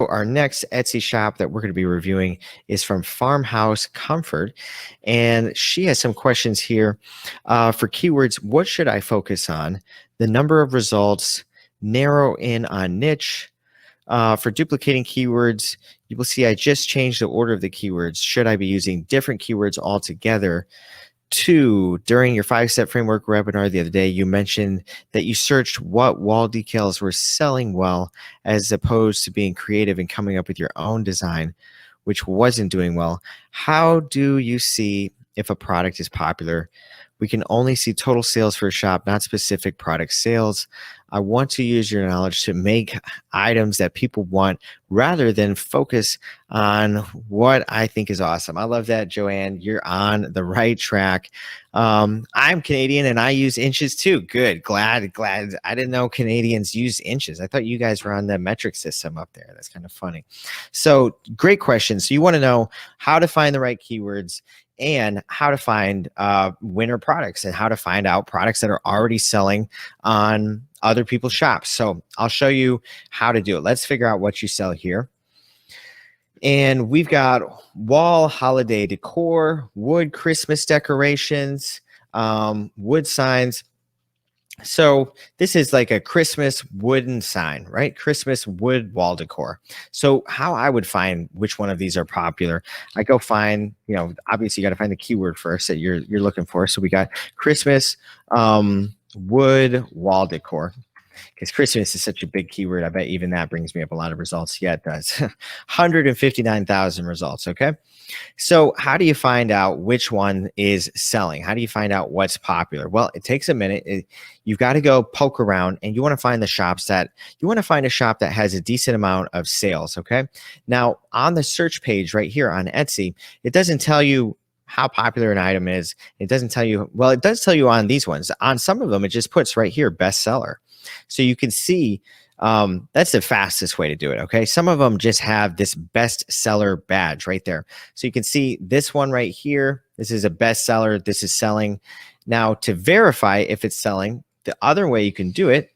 Our next Etsy shop that we're going to be reviewing is from Farmhouse Comfort, and she has some questions here for keywords. What should I focus on? The number of results, narrow in on niche. For duplicating keywords, you will see I just changed the order of the keywords. Should I be using different keywords altogether? Two, during your 5-step framework webinar the other day, you mentioned that you searched what wall decals were selling well as opposed to being creative and coming up with your own design, which wasn't doing well. How do you see if a product is popular? We can only see total sales for a shop, not specific product sales. I want to use your knowledge to make items that people want rather than focus on what I think is awesome. I love that, Joanne. You're on the right track. I'm Canadian and I use inches too. Good. Glad. I didn't know Canadians use inches. I thought you guys were on the metric system up there. That's kind of funny. So great question. So you want to know how to find the right keywords and how to find winner products and how to find out products that are already selling on other people's shops. So I'll show you how to do it. Let's figure out what you sell here. And we've got wall holiday decor, wood Christmas decorations, wood signs. So this is like a Christmas wooden sign, right? Christmas wood wall decor. So how I would find which one of these are popular, I go find, obviously you got to find the keyword first that you're looking for. So we got Christmas wood wall decor. Because Christmas is such a big keyword, I bet even that brings me up a lot of results. Yeah, it does. 159,000 results, okay? So how do you find out which one is selling? How do you find out what's popular? Well, it takes a minute. You've got to go poke around, and you want to find the shops that, a shop that has a decent amount of sales, okay? Now, on the search page right here on Etsy, it doesn't tell you how popular an item is. It doesn't tell you, well, it does tell you on these ones. On some of them, it just puts right here, bestseller. So you can see that's the fastest way to do it, okay? Some of them just have this bestseller badge right there. So you can see this one right here. This is a bestseller. This is selling. Now, to verify if it's selling, the other way you can do it,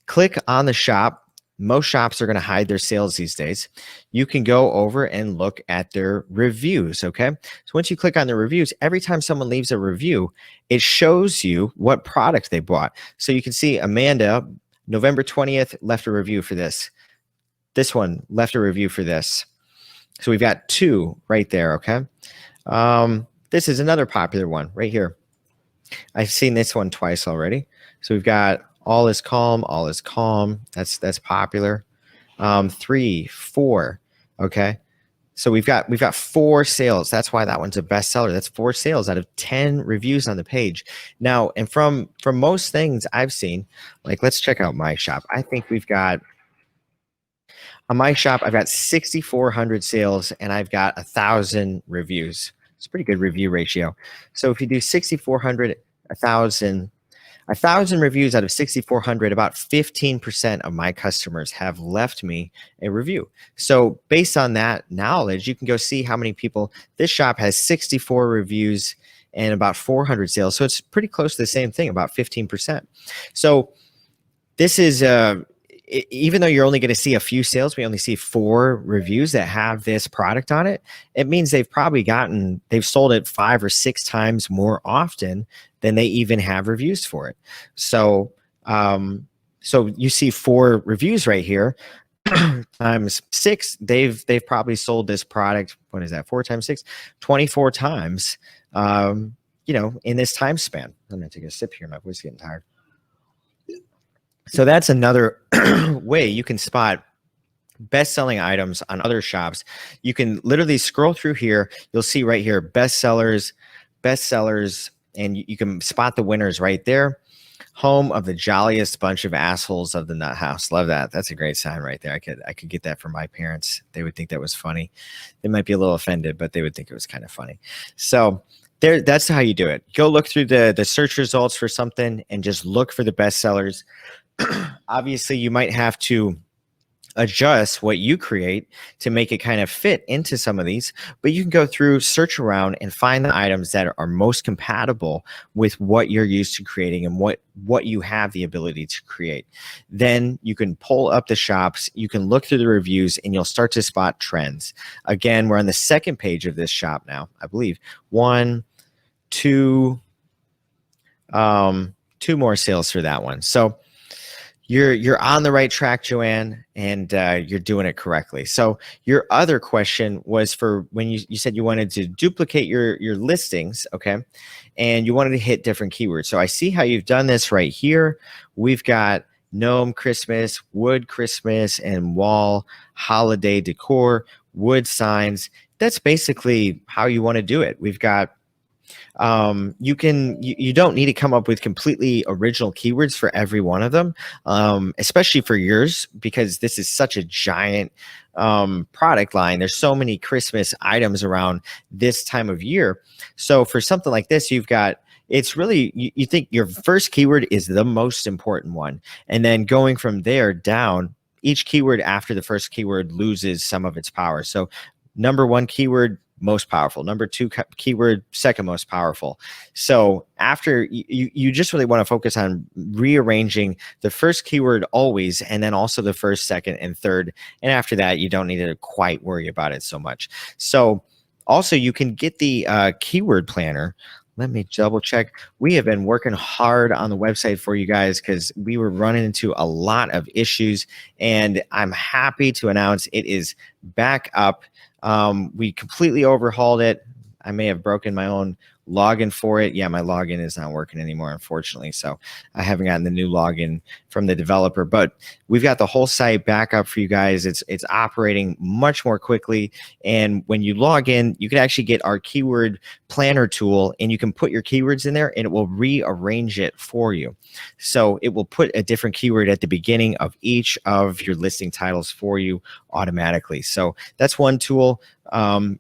click on the shop. Most shops are going to hide their sales these days. You can go over and look at their reviews, okay? So once you click on the reviews, every time someone leaves a review, it shows you what product they bought. So you can see Amanda, November 20th, left a review for this. This one left a review for this. So we've got two right there, okay? This is another popular one right here. I've seen this one twice already. So we've got all is calm, all is calm. That's popular. 3, 4. Okay. So we've got 4 sales. That's why that one's a bestseller. That's 4 sales out of 10 reviews on the page. Now, and from most things I've seen, like let's check out my shop. I think we've got on my shop, I've got 6,400 sales and I've got 1,000 reviews. It's a pretty good review ratio. So if you do 6,400, 1,000 reviews out of 6,400, about 15% of my customers have left me a review. So based on that knowledge, you can go see how many people. This shop has 64 reviews and about 400 sales. So it's pretty close to the same thing, about 15%. So this is, even though you're only going to see a few sales, we only see 4 reviews that have this product on it. It means they've sold it 5 or 6 times more often than they even have reviews for it. So, so you see 4 reviews right here times 6. They've probably sold this product. What is that? 4 times 6, 24 times. In this time span. I'm gonna take a sip here. My voice is getting tired. So that's another way you can spot best-selling items on other shops. You can literally scroll through here. You'll see right here, bestsellers, and you can spot the winners right there. Home of the jolliest bunch of assholes of the nut house. Love that. That's a great sign right there. I could get that from my parents. They would think that was funny. They might be a little offended, but they would think it was kind of funny. So that's how you do it. Go look through the search results for something and just look for the bestsellers. Obviously, you might have to adjust what you create to make it kind of fit into some of these, but you can go through, search around, and find the items that are most compatible with what you're used to creating and what you have the ability to create. Then you can pull up the shops, you can look through the reviews, and you'll start to spot trends. Again, we're on the second page of this shop now, I believe. One, two, two more sales for that one. So you're on the right track, Joanne, and you're doing it correctly. So your other question was for when you said you wanted to duplicate your listings, okay, and you wanted to hit different keywords. So I see how you've done this right here. We've got gnome Christmas, wood Christmas, and wall holiday decor, wood signs. That's basically how you want to do it. We've got you don't need to come up with completely original keywords for every one of them, especially for yours, because this is such a giant product line. There's so many Christmas items around this time of year. So for something like this, you've got, it's really, you think your first keyword is the most important one, and then going from there down, each keyword after the first keyword loses some of its power. So number one keyword, most powerful. Number two keyword, second most powerful. So after you just really want to focus on rearranging the first keyword always, and then also the first, second, and third. And after that, you don't need to quite worry about it so much. So also you can get the keyword planner. Let me double check. We have been working hard on the website for you guys because we were running into a lot of issues, and I'm happy to announce it is back up. We completely overhauled it. I may have broken my own login for it. Yeah, my login is not working anymore, unfortunately. So I haven't gotten the new login from the developer, but we've got the whole site back up for you guys. It's operating much more quickly. And when you log in, you can actually get our keyword planner tool, and you can put your keywords in there and it will rearrange it for you. So it will put a different keyword at the beginning of each of your listing titles for you automatically. So that's one tool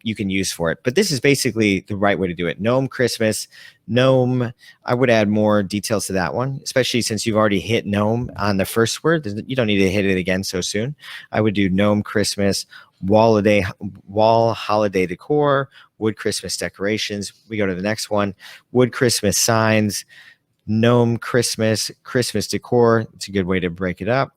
you can use for it. But this is basically the right way to do it. Gnome Christmas, gnome, I would add more details to that one, especially since you've already hit gnome on the first word. You don't need to hit it again so soon. I would do gnome Christmas, wall holiday decor, wood Christmas decorations. We go to the next one, wood Christmas signs, gnome Christmas, Christmas decor. It's a good way to break it up.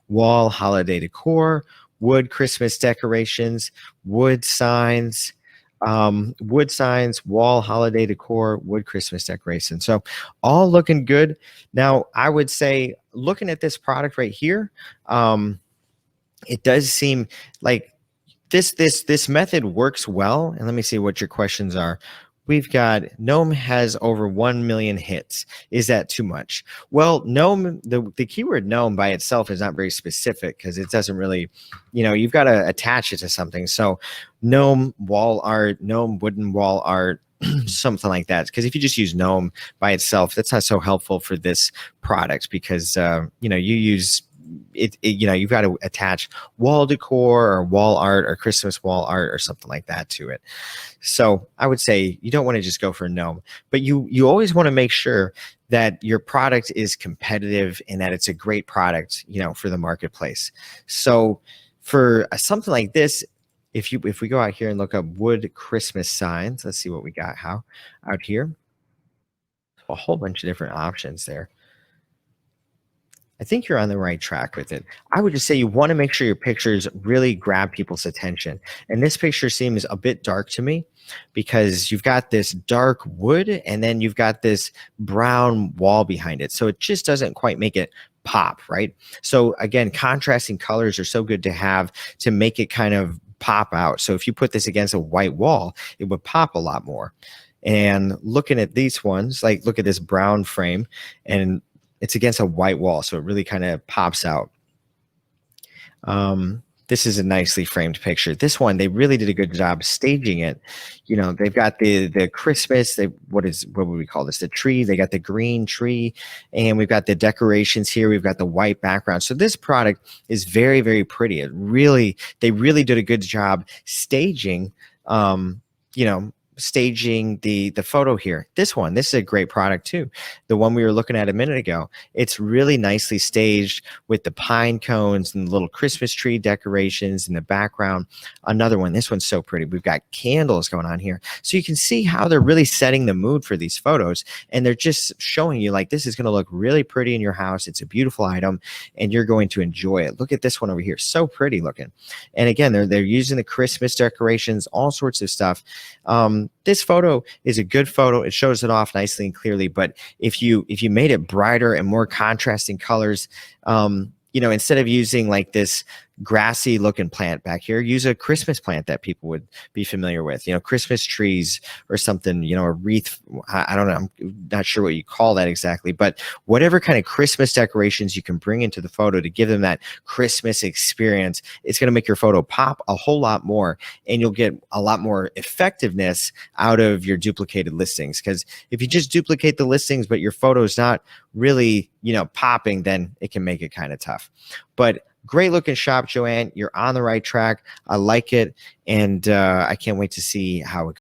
Wall holiday decor, wood Christmas decorations, wood signs, wall holiday decor, wood Christmas decorations. So all looking good. Now, I would say looking at this product right here, it does seem like this method works well. And let me see what your questions are. We've got gnome has over 1 million hits. Is that too much? Well, gnome, the keyword gnome by itself is not very specific because it doesn't really, you've got to attach it to something. So gnome wall art, gnome wooden wall art, something like that. Because if you just use gnome by itself, that's not so helpful for this product because, you use you've got to attach wall decor or wall art or Christmas wall art or something like that to it. So I would say you don't want to just go for gnome, but you always want to make sure that your product is competitive and that it's a great product, for the marketplace. So for something like this, if we go out here and look up wood Christmas signs, let's see what we got out here. A whole bunch of different options there. I think you're on the right track with it. I would just say you want to make sure your pictures really grab people's attention. And this picture seems a bit dark to me because you've got this dark wood and then you've got this brown wall behind it. So it just doesn't quite make it pop, right? So again, contrasting colors are so good to have to make it kind of pop out. So if you put this against a white wall, it would pop a lot more. And looking at these ones, like look at this brown frame, and it's against a white wall, so it really kind of pops out. This is a nicely framed picture. This one, they really did a good job staging it. They've got the Christmas, what would we call this? The tree, they got the green tree, and we've got the decorations here. We've got the white background. So this product is very, very pretty. They really did a good job staging, staging the photo here. This is a great product too. The one we were looking at a minute ago. It's really nicely staged with the pine cones and the little Christmas tree decorations in the background. Another one. This one's so pretty. We've got candles going on here. So you can see how they're really setting the mood for these photos, and they're just showing you like this is going to look really pretty in your house. It's a beautiful item and you're going to enjoy it. Look at this one over here. So pretty looking. And again, they're using the Christmas decorations, all sorts of stuff. This photo is a good photo. It shows it off nicely and clearly. But if you made it brighter and more contrasting colors, instead of using like this grassy looking plant back here, use a Christmas plant that people would be familiar with, Christmas trees or something, a wreath. I don't know. I'm not sure what you call that exactly, but whatever kind of Christmas decorations you can bring into the photo to give them that Christmas experience, it's going to make your photo pop a whole lot more, and you'll get a lot more effectiveness out of your duplicated listings. Because if you just duplicate the listings, but your photo is not really, popping, then it can make it kind of tough. But great looking shop, Joanne. You're on the right track. I like it. And I can't wait to see how it